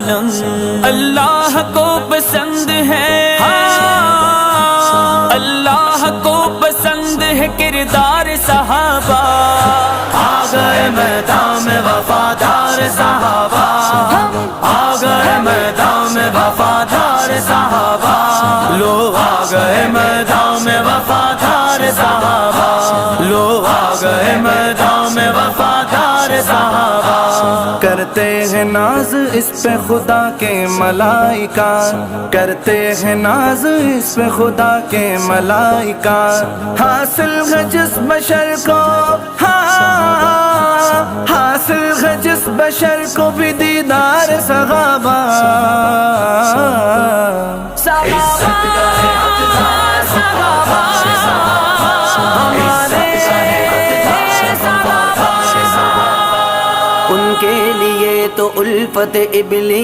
اللہ کو پسند ہے، اللہ کو پسند ہے کردار صحابہ، آ گئے میدان میں وفادار صحابہ، آ گئے میدان میں وفادار صحابہ، لو آ گئے میدان میں وفادار صحابہ، لو آ گئے میدان میں وفادار صحابہ۔ کرتے ہیں ناز اس پہ خدا کے ملائکہ، کرتے ہیں ناز اس پہ خدا کے ملائکہ، حاصل ہے جس بشر کو، حاصل ہے جس بشر کو بھی دیدار صحابہ، ان کے لیے تو الفت ابلیس